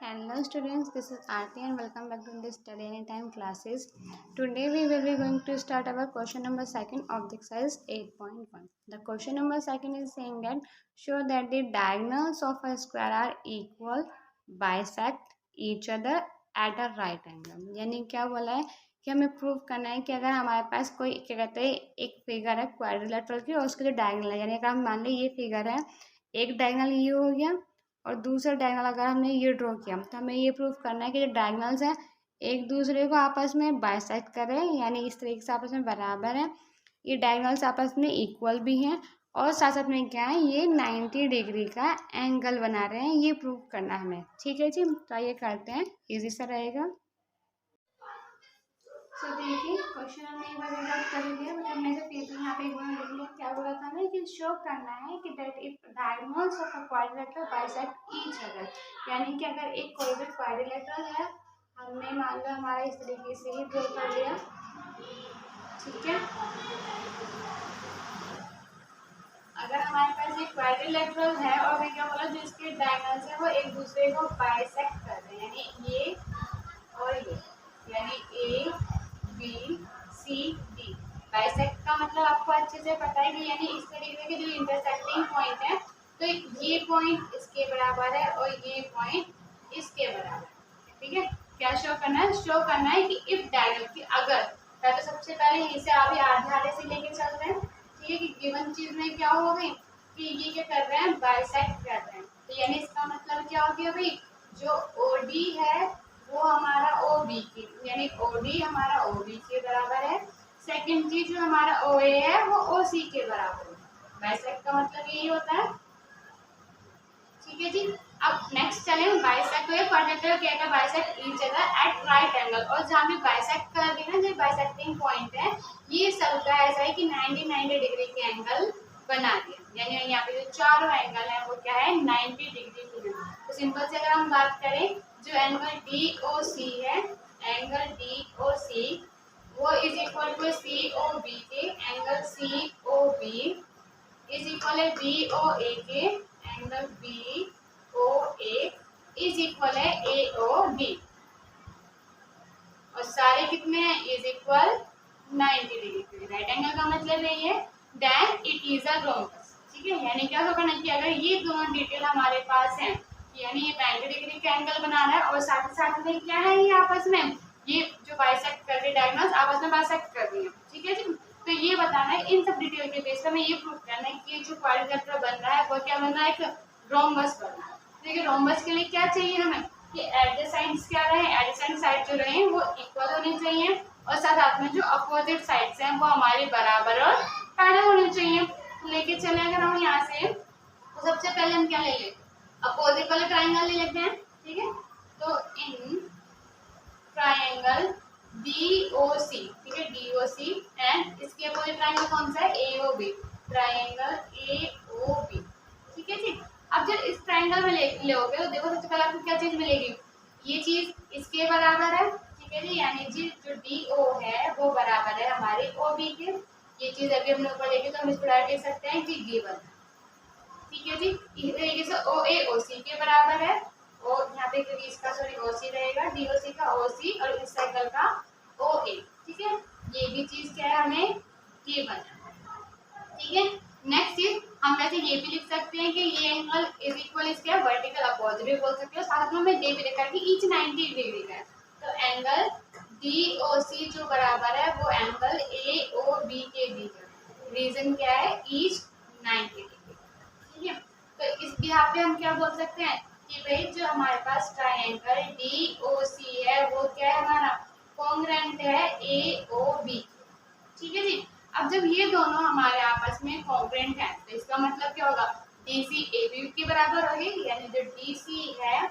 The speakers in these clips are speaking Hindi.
Hello students, this is Aarti and welcome back to this study anytime classes. Today we will be going to start our question number 2 of the exercise 8.1. The question number 2 is saying that show that the diagonals of a square are equal, bisect each other at a right angle. यानी क्या बोला है कि हमें प्रूव करना है कि अगर हमारे पास कोई क्या कहते हैं एक फिगर है क्वाड्रिलेटरल की और उसके जो डायगोनल है, यानी अगर हम मान ली ये फिगर है, एक डायगोनल ये हो गया और दूसरा डायगोनल अगर हमने ये ड्रॉ किया तो हमें ये प्रूव करना है कि जो डायगोनल्स हैं एक दूसरे को आपस में बाइसेक्ट कर रहे हैं, यानी इस तरीके से आपस में बराबर है। ये डायगोनल्स आपस में इक्वल भी हैं और साथ साथ में क्या है, ये 90 डिग्री का एंगल बना रहे हैं। ये प्रूव करना है हमें। ठीक है जी, तो ये करते हैं, इजी सा रहेगा। सो देखिए क्वेश्चन हमने एक बार रीड आउट कर लिया, बट हमने जो पेपर यहाँ पे एक बार लिख लिया। क्या बोला था हमें कि शो करना है कि that if diagonals of a quadrilateral bisect each other, यानी कि अगर एक कोई भी क्वाड्रिलेटरल है, हमने मान लो हमारा इस तरीके से ही ड्रॉ कर लिया, ठीक है। अगर हमारे पास एक क्वाड्रिलेटरल है और मैं क्या बोला, जो इसके डायगोनल्स है वो एक दूसरे को बाइसेक्ट कर रहे हैं, यानी ये और ये, यानी A B C D. Bisect का मतलब आपको अच्छे से पता है कि यानी इस तरीके के जो इंटरसेक्टिंग पॉइंट है, तो ये पॉइंट इसके बराबर है और ये पॉइंट इसके बराबर है। ठीक है, क्या शो करना है? शो करना है कि इफ डायगोनल की अगर, तो सबसे पहले यहीं से अभी आधे से लेके चल रहे हैं। ठीक है, कि गिवन चीज में क्या हो गई कि ये क्या कर रहे हैं, बाइसेक्ट कर रहे हैं। तो यानी इसका मतलब क्या हो गया भाई, जो ओडी है वो हमारा ओ बी के, यानी ओ डी हमारा ओ बी के बराबर है। सेकंड चीज जो हमारा ओ ए है वो ओ सी के बराबर है। बाइसेक्ट का मतलब यही होता है। ठीक है जी, अब नेक्स्ट चले बाइसेक्ट को, क्वाड्रिलेटरल क्या है, bisect each other at right angle. और जहाँ भी बाइसेक्ट कर दी ना, जो बाइसेक्टिंग पॉइंट है ये सबका ऐसा है कि 90 डिग्री के एंगल बना दिया, यानी यहाँ पे जो चारों एंगल है वो क्या है, 90 डिग्री के। तो सिंपल से अगर हम बात करें, जो एंगल डी ओ सी है, एंगल डी ओ सी वो is equal to C O B के, angle C O B is equal है बी ओ ए के, angle B O A is equal है ए ओ डी। और सारे कितने हैं, इज इक्वल 90 डिग्री के। राइट एंगल का मतलब यही है that it is a rhombus. ठीक है, यानी क्या होगा ना कि अगर ये दोनों डिटेल हमारे पास है, यानी ये 90 डिग्री का एंगल बना रहा है और साथ ही साथ में क्या है, ये आपस में ये जो बाइसेक्ट कर रही है, डायगोनल्स आपस में बाइसेक्ट कर रही है। ठीक है जी, तो ये बताना है, इन सब डिटेल के बेस पर हमें ये प्रूव करना है कि जो क्वाड्रिलेटरल बन रहा है वो क्या बन रहा है, एक रोम्बस बन रहा है। ठीक है, रोम्बस के लिए क्या चाहिए हमें कि एडजेसेंट्स क्या रहे, एडजेसेंट साइड जो रहे वो इक्वल होनी चाहिए और साथ में जो अपोजिट साइड्स हैं वो हमारे बराबर और पैरेलल होनी चाहिए। तो लेके चले अगर हम यहाँ से, तो सबसे पहले हम क्या ले लेते हैं, अपोजिट वाले ट्राइंगल ले लेते हैं। ठीक है, तो इन ट्राइंगल DOC, ठीक है, DOC एंड इसके अपोजिट ट्राइंगल कौन सा है, AOB, ट्राइंगल AOB। ठीक है जी, अब जब इस ट्राइंगल में लोगे तो देखो सबसे पहले आपको क्या चीज मिलेगी, ये चीज इसके बराबर है। ठीक है जी, यानी जी जो DO है वो बराबर है हमारे OB के। ये चीज अभी हमने ऊपर देखी तो हम इसको डायरेक्ट लिख सकते हैं कि गिवन। ठीक है जी, इस तरीके से OA OC के बराबर है और यहाँ पे इसका सॉरी OC रहेगा, DOC का OC और इस सर्कल का OA। ठीक है, ये भी चीज क्या है हमें गिवन है। ठीक है, नेक्स्ट चीज हम वैसे ये भी लिख सकते हैं कि ये एंगल इज इक्वल इसके वर्टिकल अपोजिट भी बोल सकते हो, साथ में हमें ये भी लिखा है कि ईच 90 डिग्री का है। तो एंगल DOC जो बराबर है वो एंगल AOB के भी है। रीजन क्या है, ईच 90 डिग्री। ठीक है, तो इस बिहाफ पे हम क्या बोल सकते हैं कि भाई जो हमारे पास ट्राइंगल DOC है वो क्या है, हमारा कॉन्ग्रुएंट है AOB। ठीक है जी, अब जब ये दोनों हमारे आपस में कॉन्ग्रुएंट है तो इसका मतलब क्या होगा, DC AB के बराबर होगी, यानी जो DC है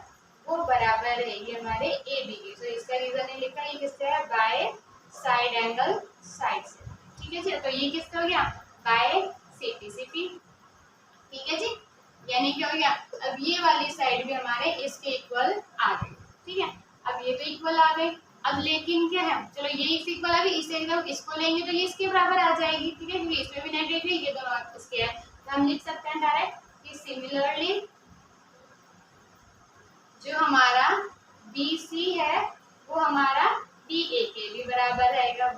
वो बराबर है ये हमारे AB के। तो इसका रीजन है लिखा, ये किससे है, बाय साइड एंगल साइड से। ठीक है जी, तो ये किसका हो गया, बाय CP। ठीक है जी, यानी क्या हो गया, अब ये वाली साइड भी हमारे इसके इक्वल आ गई। ठीक है, अब ये तो इक्वल आ गई, अब लेकिन क्या है, चलो ये इस इक्वल आ गई, इसे जब इसको लेंगे तो ये इसके बराबर आ जाएगी। ठीक है, क्योंकि इसमें भी 90 डिग्री, ये दोनों इसके है, तो हम लिख सकते हैं डायरेक्ट कि सिमिलरली जो हमारा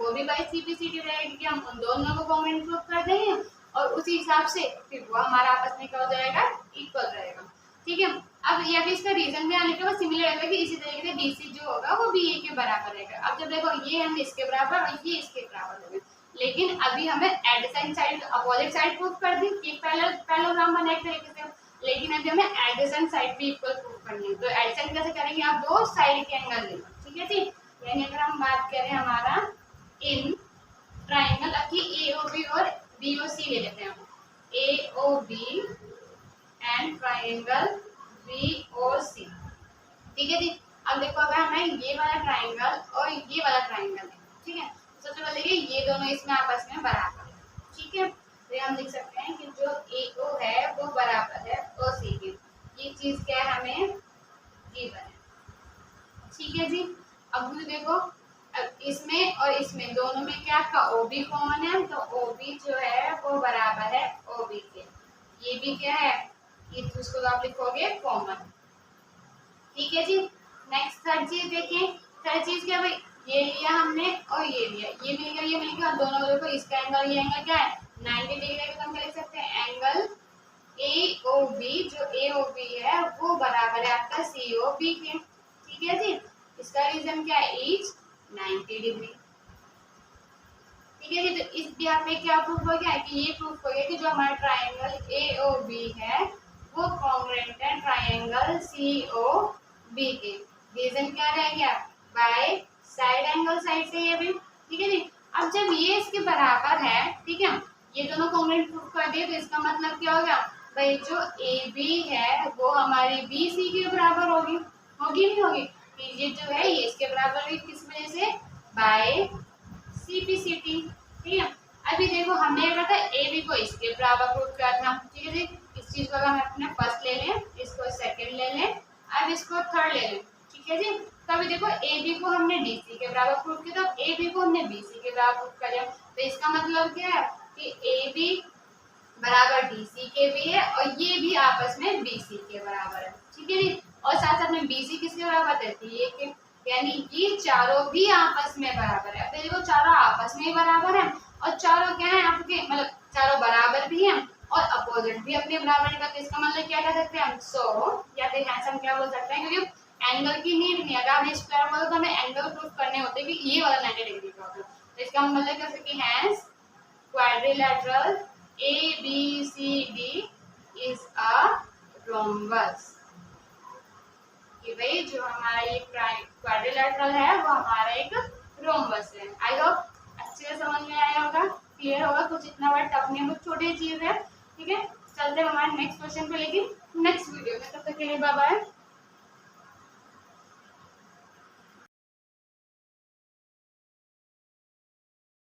वो भी बाई CPCT रहेगी कि हम उन दोनों को कॉन्ग्रुएंट प्रूव कर देंगे और उसी हिसाब से फिर वो हमारा आपस में क्या हो जाएगा, इक्वल रहेगा। ठीक है, अब या फिर इसका रीजन भी आने के बाद सिमिलर रहेगा कि इसी तरीके से BC जो होगा वो BA के बराबर रहेगा। अब जब देखो ये हम इसके बराबर और ये इसके बराबर होंगे, लेकिन अभी हमें adjacent side opposite side prove कर दी कि पैरेललोग्राम बना एक तरीके से, लेकिन अभी हमें एडजेसेंट साइड भी इक्वल प्रूव करनी है। तो एडजेसेंट कैसे करेंगे, आप दो साइड के एंगल लेना, ठीक है जी। यानी अगर हम बात करें हमारा इन ट्राइंगल, अब की AOB और BOC ले लेते हैं हम, AOB एंड ट्राइंगल BOC, ठीक है जी। अब देखो अगर हमें ये वाला ट्राइंगल और ये वाला ट्राइंगल है, ठीक है, सबसे पहले ये दोनों इसमें आपस में बराबर है, ठीक है। तो हम लिख सकते हैं कि जो AO है वो बराबर है OC के, ये चीज क्या है हमें गिवन है, ठीक है जी। अब मुझे देखो अब इसमें और इसमें दोनों में क्या आपका OB कॉमन है, तो OB जो है वो बराबर है OB के, ये भी क्या है, ये उसको तो आप लिखोगे कॉमन, ठीक है जी। नेक्स्ट थर्ड चीज देखें, थर्ड चीज क्या भाई, ये लिया हमने और ये लिया, ये मिल गया ये मिल गया, दोनों को देखो इसका एंगल ये एंगल क्या है 90 डिग्री है, तो हम क्या लिख सकते हैं एंगल AOB, जो AOB है वो बराबर है आपका COB के, ठीक है जी। इसका रीजन क्या है, ईच 90 डिग्री, ठीक है जी। तो इस यहाँ पे क्या प्रूफ हो गया कि ये प्रूफ हो गया कि जो हमारा ट्राइंगल AOB है वो कॉन्ग्रुएंट है ट्राइंगल COB के। रीजन क्या रह गया, बाय साइड एंगल साइड से ये भी, ठीक है जी। अब जब ये इसके बराबर है, ठीक है, ये दोनों कॉन्ग्रुएंट प्रूफ कर दिए, तो इसका मतलब क्या होगा भाई, जो AB है वो हमारी BC के बराबर होगी, होगी नहीं होगी, ये जो है ये इसके बराबर हुई, किस वजह से, बाय CPCT, ठीक है। अभी देखो हमने कहा था AB को इसके बराबर प्रूफ किया था, ठीक है जी। इस चीज को हम अपने फर्स्ट ले लें, इसको सेकंड ले लें, अब इसको थर्ड ले लें, ठीक है जी। तो अभी देखो AB को हमने DC के बराबर प्रूफ किया, तो AB को हमने BC के बराबर प्रूफ कर दिया, तो इसका मतलब क्या है कि AB बराबर DC के भी है और ये भी आपस में BC के बराबर है, ठीक है जी। और साथ साथ में BC किसके बराबर है, ये के, यानी ये चारों भी आपस में बराबर है। अब देखो चारों आपस में बराबर है और चारों क्या है आपके, मतलब चारों बराबर भी हैं और अपोजिट भी अपने बराबर का, तो इसका मतलब क्या कह सकते हैं हम, सो या फिर हम क्या बोल सकते हैं, क्योंकि एंगल की नीड नहीं, अगर हमें स्क्वायर बोलो तो हमें एंगल प्रूफ करने होते हैं कि ये वाला 90 डिग्री का होगा, तो इसका मतलब कह सकते हैं hence quadrilateral ABCD is a rhombus, कि भाई जो हमारा ये क्वाड्रिलेटरल है वो हमारा एक रोम्बस है। आई होप अच्छे से समझ में आया होगा, क्लियर होगा, कुछ इतना बड़ा टफ नहीं है, बहुत छोटी चीज है, ठीक है। चलते हैं हमारे नेक्स्ट क्वेश्चन पे, लेकिन नेक्स्ट वीडियो में, तब तक के लिए बाय बाय।